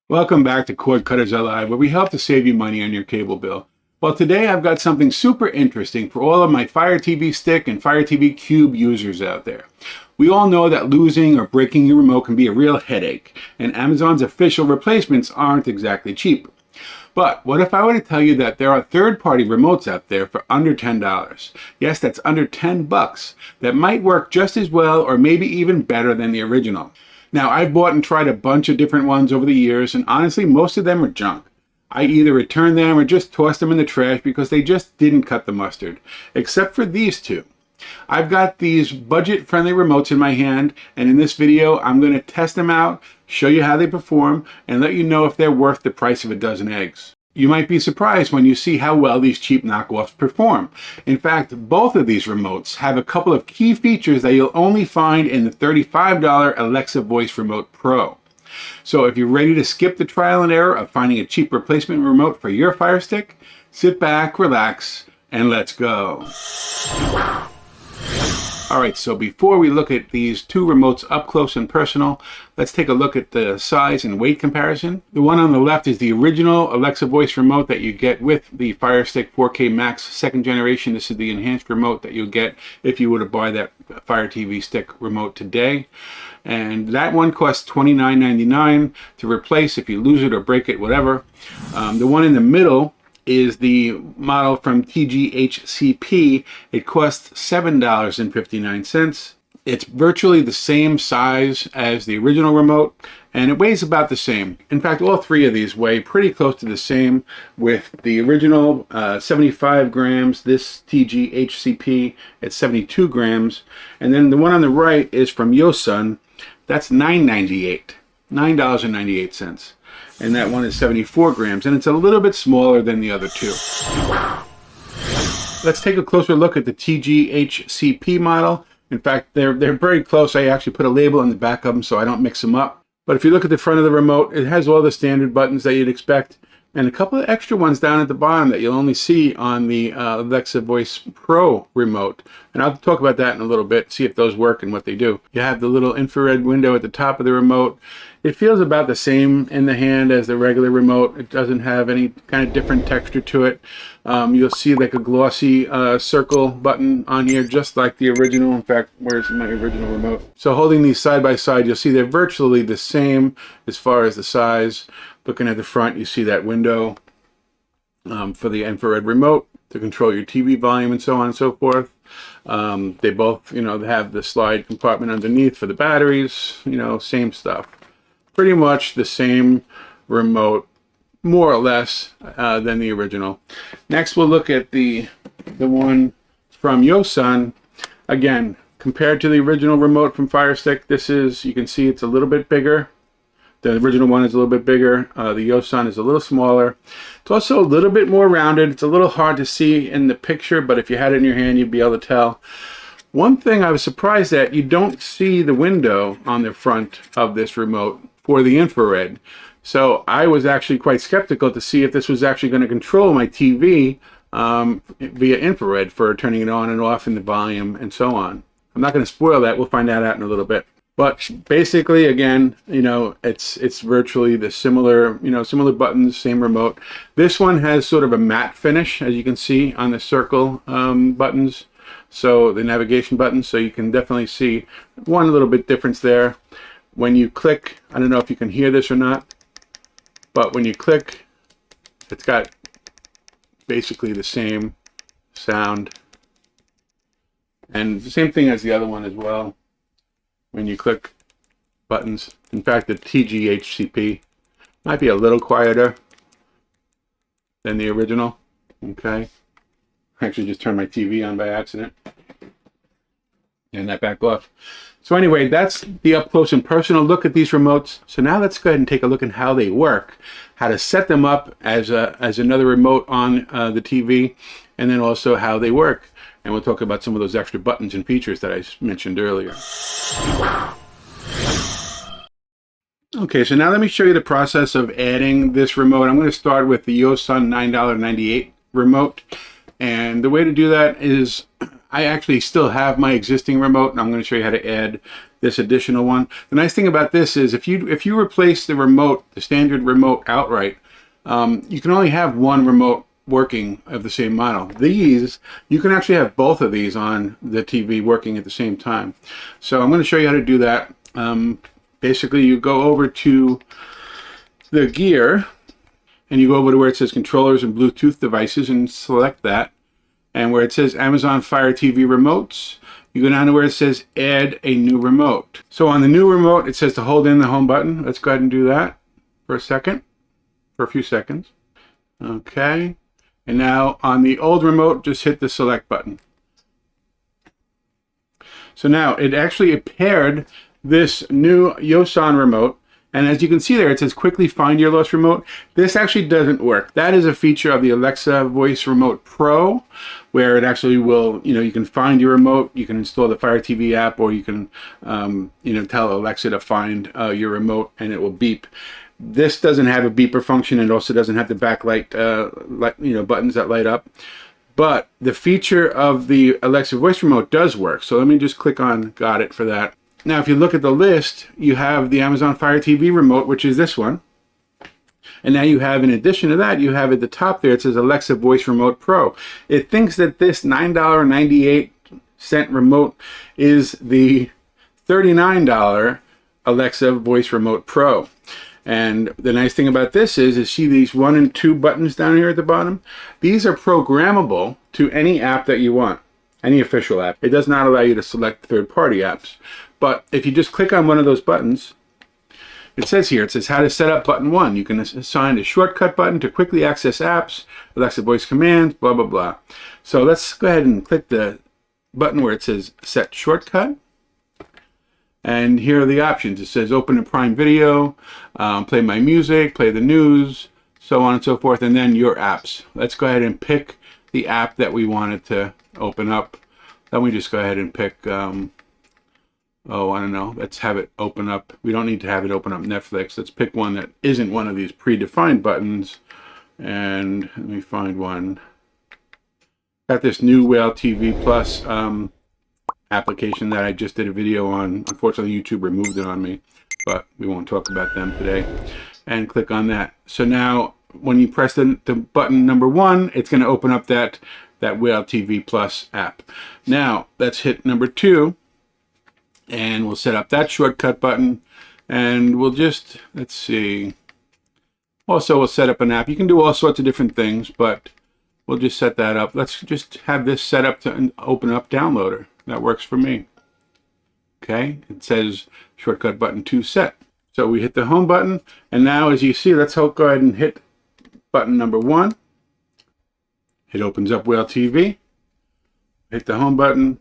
Welcome back to CordcuttersLI, where we help to save you money on your cable bill. Well, today I've got something super interesting for all of my Fire TV Stick and Fire TV Cube users out there. We all know that losing or breaking your remote can be a real headache, and Amazon's official replacements aren't exactly cheap. But what if I were to tell you that there are third-party remotes out there for under $10? Yes, that's under $10 that might work just as well or maybe even better than the original. Now, I've bought and tried a bunch of different ones over the years, and honestly, most of them are junk. I either return them or just toss them in the trash because they just didn't cut the mustard, except for these two. I've got these budget-friendly remotes in my hand, and in this video, I'm going to test them out, show you how they perform, and let you know if they're worth the price of a dozen eggs. You might be surprised when you see how well these cheap knockoffs perform. In fact, both of these remotes have a couple of key features that you'll only find in the $35 Alexa Voice Remote Pro. So if you're ready to skip the trial and error of finding a cheap replacement remote for your Fire Stick, sit back, relax, and let's go. Alright, so before we look at these two remotes up close and personal, let's take a look at the size and weight comparison. The one on the left is the original Alexa Voice remote that you get with the Fire Stick 4K Max 2nd generation. This is the enhanced remote that you'll get if you were to buy that Fire TV Stick remote today. And that one costs $29.99 to replace if you lose it or break it, whatever. The one in the middle is the model from TGHCP. It costs $7.59. It's virtually the same size as the original remote, and it weighs about the same. In fact, all three of these weigh pretty close to the same, with the original 75 grams, this TGHCP at 72 grams, and then the one on the right is from YOSUN. That's $9.98. And that one is 74 grams, and it's a little bit smaller than the other two. Let's take a closer look at the TGHCP model. In fact, they're very close. I actually put a label on the back of them so I don't mix them up. But if you look at the front of the remote, it has all the standard buttons that you'd expect, and a couple of extra ones down at the bottom that you'll only see on the Alexa Voice Pro remote. And I'll talk about that in a little bit, see if those work and what they do. You have the little infrared window at the top of the remote. It feels about the same in the hand as the regular remote. It doesn't have any kind of different texture to it. You'll see like a glossy circle button on here, just like the original. In fact, where's my original remote? So holding these side by side, you'll see they're virtually the same as far as the size. Looking at the front, you see that window for the infrared remote to control your TV volume and so on and so forth. They both, they have the slide compartment underneath for the batteries, same stuff. Pretty much the same remote, more or less, than the original. Next, we'll look at the one from YOSUN. Again, compared to the original remote from Fire Stick, this is, you can see it's a little bit bigger. The original one is a little bit bigger. The YOSUN is a little smaller. It's also a little bit more rounded. It's a little hard to see in the picture, but if you had it in your hand, you'd be able to tell. One thing I was surprised at, you don't see the window on the front of this remote for the infrared. So I was actually quite skeptical to see if this was actually going to control my TV via infrared for turning it on and off in the volume and so on. I'm not going to spoil that. We'll find that out in a little bit. But basically, again, it's virtually the similar buttons, same remote. This one has sort of a matte finish, as you can see on the circle buttons. So the navigation buttons, so you can definitely see one little bit difference there. When you click, I don't know if you can hear this or not, but when you click, it's got basically the same sound. And the same thing as the other one as well. When you click buttons. In fact, the TGHCP might be a little quieter than the original. Okay. I actually just turned my TV on by accident. And that back off. So anyway, that's the up close and personal look at these remotes. So now let's go ahead and take a look at how they work, how to set them up as another remote on the TV, and then also how they work. And we'll talk about some of those extra buttons and features that I mentioned earlier. Okay, so now let me show you the process of adding this remote. I'm going to start with the YOSUN $9.98 remote. And the way to do that is I actually still have my existing remote, and I'm going to show you how to add this additional one. The nice thing about this is if you replace the remote, the standard remote outright, you can only have one remote working of the same model. These, you can actually have both of these on the TV working at the same time. So I'm going to show you how to do that. Basically, you go over to the gear and you go over to where it says controllers and Bluetooth devices and select that. And where it says Amazon Fire TV remotes, you go down to where it says add a new remote. So on the new remote, it says to hold in the home button. Let's go ahead and do that for a few seconds. Okay. And now on the old remote, just hit the select button. So now it actually paired this new YOSUN remote. And as you can see there, it says quickly find your lost remote. This actually doesn't work. That is a feature of the Alexa Voice Remote Pro, where it actually will, you can find your remote, you can install the Fire TV app, or you can, tell Alexa to find your remote and it will beep. This doesn't have a beeper function. It also doesn't have the backlight, buttons that light up. But the feature of the Alexa Voice Remote does work. So let me just click on Got It for that. Now, if you look at the list, you have the Amazon Fire TV remote, which is this one. And now you have, in addition to that, you have at the top there, it says Alexa Voice Remote Pro. It thinks that this $9.98 remote is the $39 Alexa Voice Remote Pro. And the nice thing about this is see these 1 and 2 buttons down here at the bottom? These are programmable to any app that you want, any official app. It does not allow you to select third-party apps. But if you just click on one of those buttons, it says how to set up button 1. You can assign a shortcut button to quickly access apps, Alexa voice commands, blah, blah, blah. So let's go ahead and click the button where it says set shortcut. And here are the options. It says open a Prime Video, play my music, play the news, so on and so forth, and then your apps. Let's go ahead and pick the app that we wanted to open up. Then we just go ahead and pick, I don't know, let's have it open up. We don't need to have it open up Netflix. Let's pick one that isn't one of these predefined buttons. And let me find one. Got this new Whale TV Plus application that I just did a video on. Unfortunately, YouTube removed it on me, but we won't talk about them today. And click on that. So now, when you press the button number 1, it's going to open up that Whale TV Plus app. Now, let's hit number 2, and we'll set up that shortcut button, and we'll just, let's see. Also, we'll set up an app. You can do all sorts of different things, but we'll just set that up. Let's just have this set up to open up Downloader. That works for me. Okay, it says shortcut button 2 set. So we hit the home button, and now as you see, let's go ahead and hit button number 1. It opens up Whale TV. Hit the home button.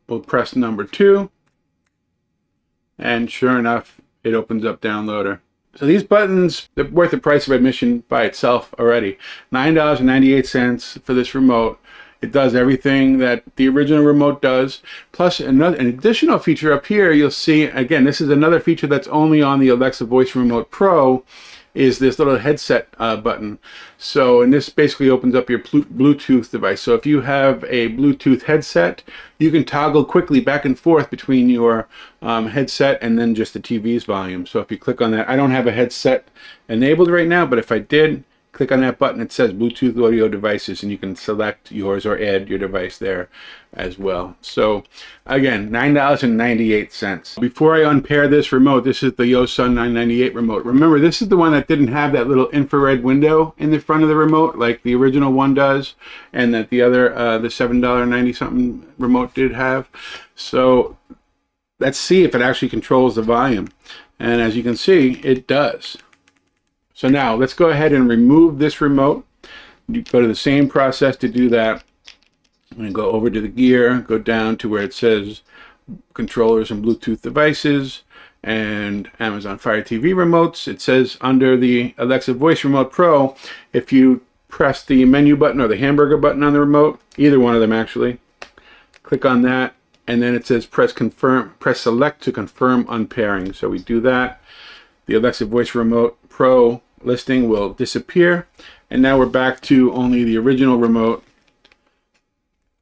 We'll press number 2, and sure enough, it opens up Downloader. So these buttons, they're worth the price of admission by itself already. $9.98 for this remote. It does everything that the original remote does. Plus an additional feature up here, you'll see, again, this is another feature that's only on the Alexa Voice Remote Pro, is this little headset button. So, and this basically opens up your Bluetooth device. So if you have a Bluetooth headset, you can toggle quickly back and forth between your headset and then just the TV's volume. So if you click on that, I don't have a headset enabled right now, but if I did, click on that button, it says Bluetooth audio devices, and you can select yours or add your device there as well. So again, $9.98. Before I unpair this remote, this is the YOSUN 998 remote. Remember, this is the one that didn't have that little infrared window in the front of the remote like the original one does, and that the other, the $7.90 something remote did have. So let's see if it actually controls the volume. And as you can see, it does. So now let's go ahead and remove this remote. You go to the same process to do that. I'm going to go over to the gear, go down to where it says controllers and Bluetooth devices and Amazon Fire TV remotes. It says under the Alexa Voice Remote Pro, if you press the menu button or the hamburger button on the remote, either one of them actually, click on that, and then it says press select to confirm unpairing. So we do that. The Alexa Voice Remote Pro listing will disappear, and now we're back to only the original remote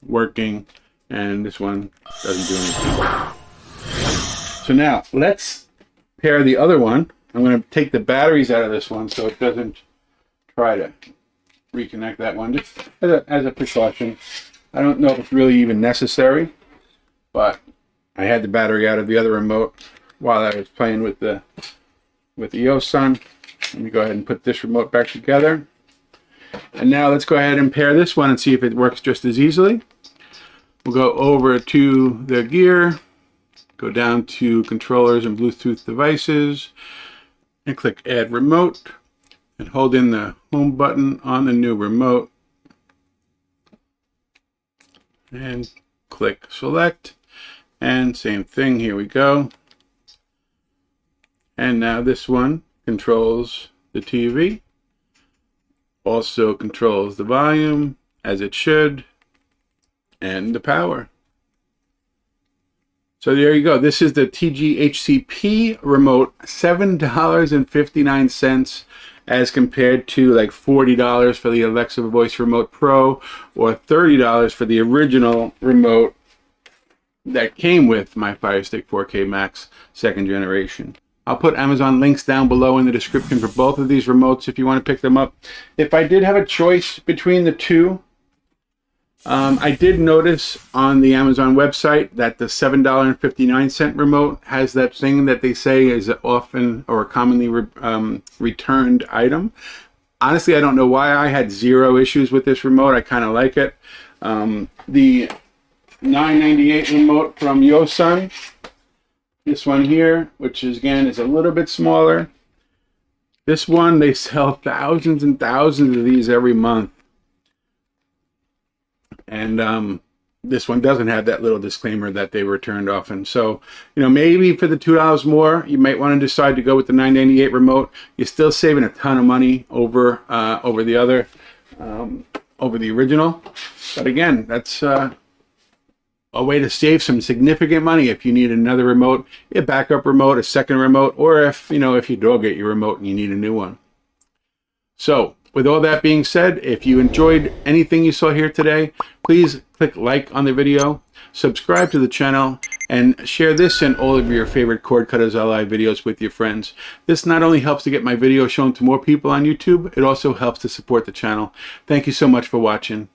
working, and this one doesn't do anything. So now let's pair the other one. I'm going to take the batteries out of this one so it doesn't try to reconnect that one, just as a precaution. I don't know if it's really even necessary, but I had the battery out of the other remote while I was playing with the YOSUN. Let me go ahead and put this remote back together. And now let's go ahead and pair this one and see if it works just as easily. We'll go over to the gear, go down to controllers and Bluetooth devices, and click Add Remote, and hold in the home button on the new remote, and click Select, and same thing, here we go. And now this one controls the TV, also controls the volume as it should, and the power. So there you go. This is the TGHCP remote, $7.59 as compared to like $40 for the Alexa Voice Remote Pro or $30 for the original remote that came with my Firestick 4K Max 2nd generation. I'll put Amazon links down below in the description for both of these remotes if you want to pick them up. If I did have a choice between the two, I did notice on the Amazon website that the $7.59 remote has that thing that they say is often or commonly returned item. Honestly, I don't know why. I had zero issues with this remote. I kind of like it. The $9.98 remote from YOSUN, this one here, which is, again, is a little bit smaller. This one, they sell thousands and thousands of these every month. And this one doesn't have that little disclaimer that they returned often. So, you know, maybe for the $2 more, you might want to decide to go with the $9.98 remote. You're still saving a ton of money over the other, over the original. But again, that's a way to save some significant money if you need another remote, a backup remote, a second remote, or if, you know, if you dog get your remote and you need a new one. So, with all that being said, if you enjoyed anything you saw here today, please click like on the video, subscribe to the channel, and share this and all of your favorite CordcuttersLI videos with your friends. This not only helps to get my videos shown to more people on YouTube, it also helps to support the channel. Thank you so much for watching.